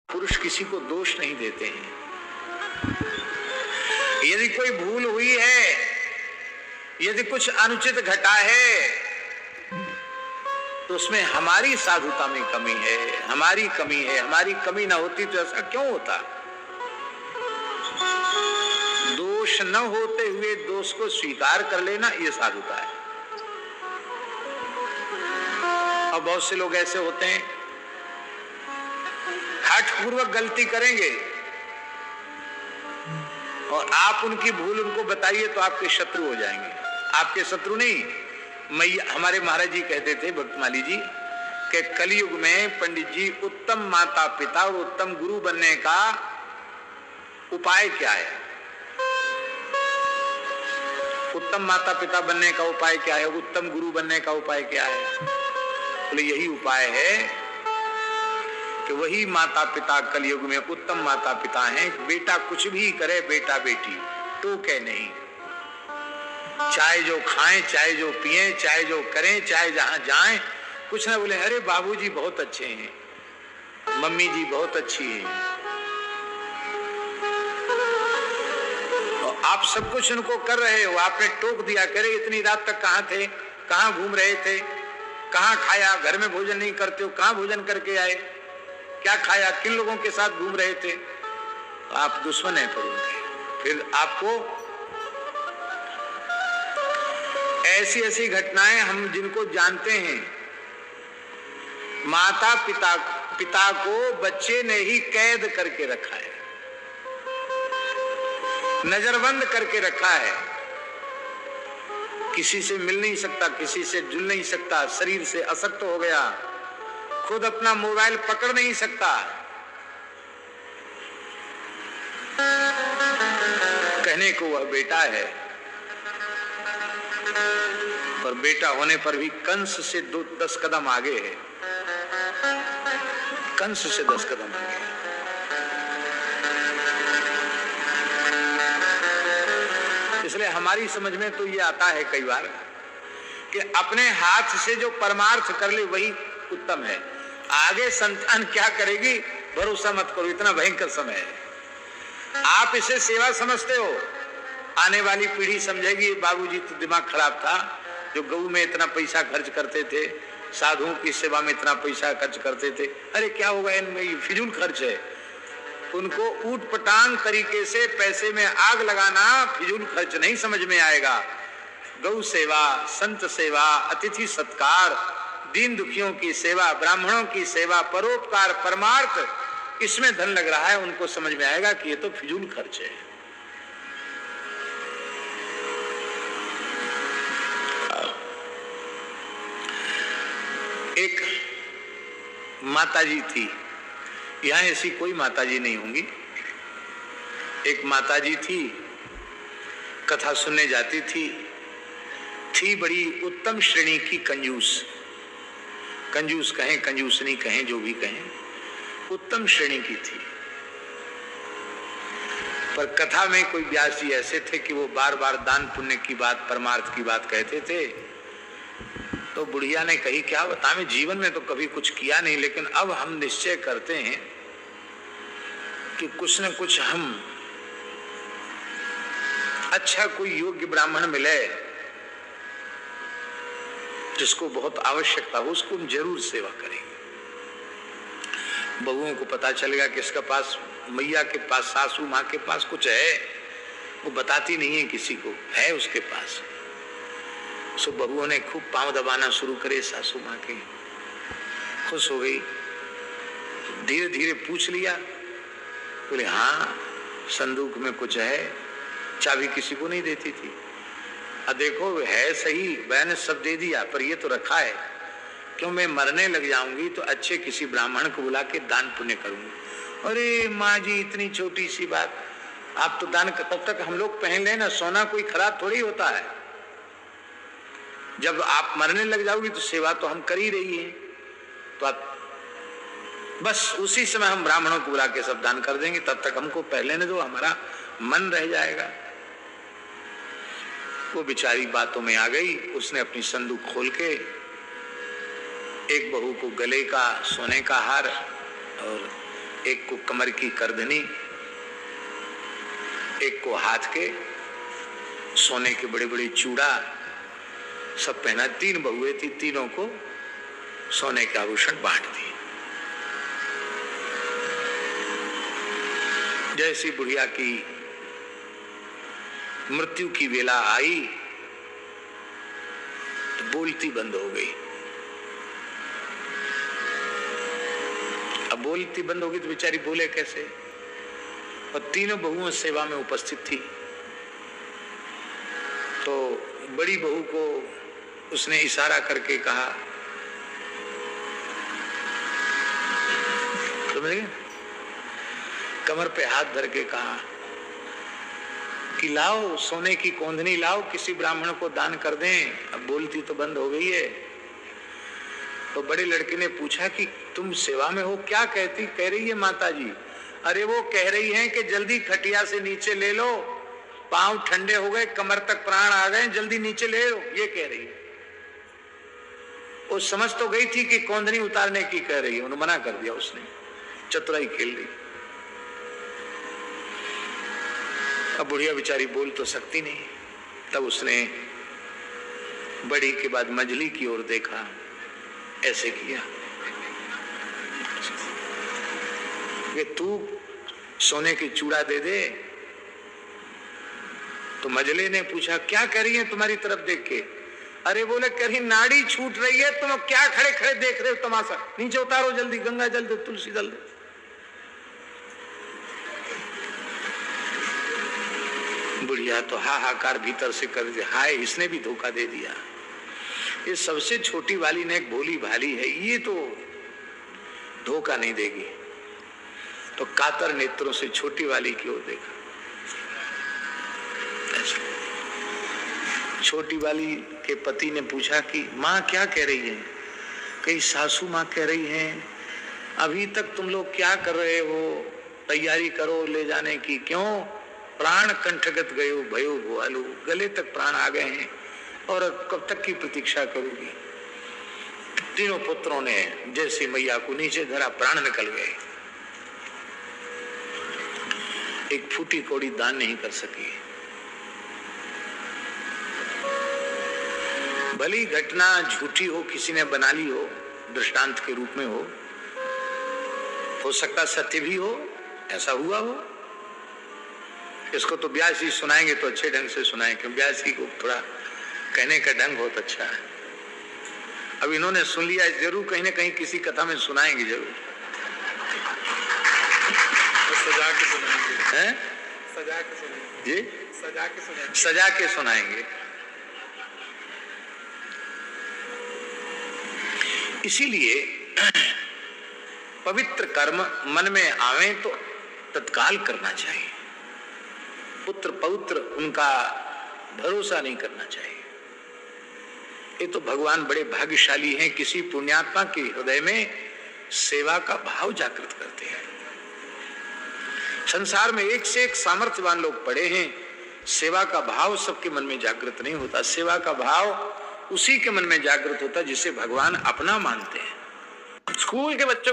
पुरुष किसी को दोष नहीं देते हैं। यदि कोई भूल हुई है, यदि कुछ अनुचित घटा है, तो उसमें हमारी साधुता में कमी है, हमारी कमी है। हमारी कमी ना होती तो ऐसा क्यों होता? दोष न होते हुए दोष को स्वीकार कर लेना, यह साधुता है। और बहुत से लोग ऐसे होते हैं, हठपूर्वक गलती करेंगे और आप उनकी भूल उनको बताइए तो आपके शत्रु हो जाएंगे। आपके शत्रु नहीं, हमारे महाराज जी कहते थे, भक्तमाली जी, कि कलयुग में पंडित जी उत्तम माता पिता और उत्तम गुरु बनने का उपाय क्या है? उत्तम माता पिता बनने का उपाय क्या है? उत्तम गुरु बनने का उपाय क्या है? बोले यही उपाय है कि वही माता पिता कलयुग में उत्तम माता पिता हैं। बेटा कुछ भी करे, बेटा बेटी टोके नहीं, चाहे जो खाएं, चाहे जो पिएं, चाहे जो करें, चाहे जहां जाएं, कुछ ना बोले अरे बाबूजी बहुत अच्छे हैं, मम्मी जी बहुत अच्छी है। और आप सब कुछ उनको कर रहे हो, आपने टोक दिया, करे इतनी रात तक कहां थे, कहां घूम रहे थे, कहां खाया, घर में भोजन नहीं करते हो, कहां भोजन करके आए, क्या खाया, किन लोगों के साथ घूम रहे थे? तो आप दुश्मन हैं पर उनके। फिर आपको ऐसी ऐसी घटनाएं, हम जिनको जानते हैं, माता पिता को बच्चे ने ही कैद करके रखा है, नजरबंद करके रखा है। किसी से मिल नहीं सकता, किसी से जुल नहीं सकता, शरीर से असक्त हो गया, खुद अपना मोबाइल पकड़ नहीं सकता। कहने को वह बेटा है, पर बेटा होने पर भी कंस से 10 कदम आगे है, कंस से 10 कदम आगे है। इसलिए हमारी समझ में तो ये आता है कई बार कि अपने हाथ से जो परमार्थ कर ले वही उत्तम है। आगे संतान क्या करेगी भरोसा मत करो, इतना भयंकर समय है। आप इसे सेवा समझते हो, आने वाली पीढ़ी समझेगी बाबूजी तो दिमाग खराब था, जो गऊ में इतना पैसा खर्च करते थे, साधुओं की सेवा में इतना पैसा खर्च करते थे, अरे क्या होगा इनमें, ये फिजूल खर्च है। उनको ऊट पटांग तरीके से पैसे में आग लगाना फिजूल खर्च नहीं समझ में आएगा। गौ सेवा, संत सेवा, अतिथि सत्कार, दीन दुखियों की सेवा, ब्राह्मणों की सेवा, परोपकार, परमार्थ, इसमें धन लग रहा है, उनको समझ में आएगा कि ये तो फिजूल खर्च है। एक माताजी थी, यहां ऐसी कोई माताजी नहीं होंगी, एक माताजी थी, कथा सुनने जाती थी बड़ी उत्तम श्रेणी की कंजूस, कंजूस कहें कंजूस नहीं कहें, जो भी कहें, उत्तम श्रेणी की थी। पर कथा में कोई व्यास जी ऐसे थे कि वो बार बार दान पुण्य की बात, परमार्थ की बात कहते थे। तो बुढ़िया ने कही क्या बताएं, जीवन में तो कभी कुछ किया नहीं, लेकिन अब हम निश्चय करते हैं कि कुछ न कुछ हम अच्छा कोई योग्य ब्राह्मण मिले जिसको बहुत आवश्यकता हो, उसको हम जरूर सेवा करेंगे। बहुओं को पता चलेगा कि इसके पास, मैया के पास, सासू माँ के पास कुछ है, वो बताती नहीं है किसी को, है उसके पास। सो बहुओं ने खूब पांव दबाना शुरू करे सासू माँ के, खुश हो गई, धीरे धीरे पूछ लिया, बोले हाँ संदूक में कुछ है, चाबी किसी को नहीं देती थी, अब देखो है सही, मैंने सब दे दिया, पर ये तो रखा है, क्यों मैं मरने लग जाऊंगी तो अच्छे किसी ब्राह्मण को बुला के दान पुण्य करूंगी। अरे माँ जी इतनी छोटी सी बात, आप तो दान, तब तक हम लोग पहन लेना, सोना कोई खराब थोड़ी होता है, जब आप मरने लग जाओगी तो सेवा तो हम कर ही रही है, तो आप बस उसी समय हम ब्राह्मणों को बुला के सब दान कर देंगे, तब तक हमको पहले ने दो, हमारा मन रह जाएगा। वो बेचारी बातों में आ गई, उसने अपनी संदूक खोल के एक बहू को गले का सोने का हार और एक को कमर की करधनी, एक को हाथ के सोने के बड़े बड़े चूड़ा सब पहना। 3 बहुएं थी, तीनों को सोने के आभूषण बांट दिए। जैसी बुढ़िया की मृत्यु की वेला आई तो बोलती बंद हो गई। अब बोलती बंद हो गई तो बेचारी बोले कैसे, और तीनों बहुओं सेवा में उपस्थित थी। तो बड़ी बहू को उसने इशारा करके कहा, समझ गए, कमर पे हाथ धर के कहा कि लाओ सोने की कोंदनी लाओ, किसी ब्राह्मण को दान कर दें। अब बोलती तो बंद हो गई है। तो बड़े लड़के ने पूछा कि तुम सेवा में हो, क्या कहती? कह रही है माता जी, अरे वो कह रही हैं कि जल्दी खटिया से नीचे ले लो, पांव ठंडे हो गए, कमर तक प्राण आ गए, जल्दी नीचे ले लो, ये कह रही है। वो समझ तो गई थी कि कोंदनी उतारने की कह रही है, उन्होंने मना कर दिया। उसने चतुराई खेल ली। अब बुढ़िया बेचारी बोल तो सकती नहीं। तब उसने बड़ी के बाद मंझली की ओर देखा, ऐसे किया कि तू सोने की चूड़ा दे दे। तो मझले ने पूछा, क्या कर रही है तुम्हारी तरफ देख के? अरे बोले, कहीं नाड़ी छूट रही है, तुम क्या खड़े खड़े देख रहे हो तमाशा, नीचे उतारो जल्दी, गंगा जल दे, तुलसी जल दे। बुढ़िया तो हाहाकार भीतर से कर दे, हाय इसने भी धोखा दे दिया। ये सबसे छोटी वाली ने एक भोली भाली है, ये तो धोखा नहीं देगी। तो कातर नेत्रों से छोटी वाली की ओर देखा। छोटी वाली के पति ने पूछा कि माँ क्या कह रही है? कई सासू माँ कह रही हैं, अभी तक तुम लोग क्या कर रहे हो, तैयारी करो ले जाने की। क्यों? प्राण कंठगत गयो भयो भुआलू, गले तक प्राण आ गए हैं और कब तक की प्रतीक्षा करोगी? तीनों पुत्रों ने जैसे मैया को नीचे धरा, प्राण निकल गए। एक फूटी कौड़ी दान नहीं कर सकी। भली घटना झूठी हो, किसी ने बना ली हो, दृष्टांत के रूप में हो सकता सत्य भी हो, ऐसा हुआ हो। इसको तो व्यास जी सुनाएंगे तो अच्छे ढंग से सुनाएंगे, क्योंकि व्यास जी को थोड़ा कहने का ढंग बहुत अच्छा है। अब इन्होंने सुन लिया, जरूर कहीं ना कहीं किसी कथा में सुनाएंगे जरूर। सजा के सुनाएंगे हैं? सजा के सुनाएंगे जी, सजा के सुनाएंगे, सजा के सुनाएंगे। इसीलिए पवित्र कर्म मन में आवे तो तत्काल करना चाहिए। पुत्र पौत्र उनका भरोसा नहीं करना चाहिए। ये तो भगवान बड़े भाग्यशाली हैं, किसी पुण्यात्मा के हृदय में सेवा का भाव जागृत करते हैं। संसार में एक से एक सामर्थ्यवान लोग पड़े हैं, सेवा का भाव सबके मन में जागृत नहीं होता। सेवा का भाव उसी के मन में जागृत होता जिसे भगवान अपना मानते हैं। स्कूल के बच्चों को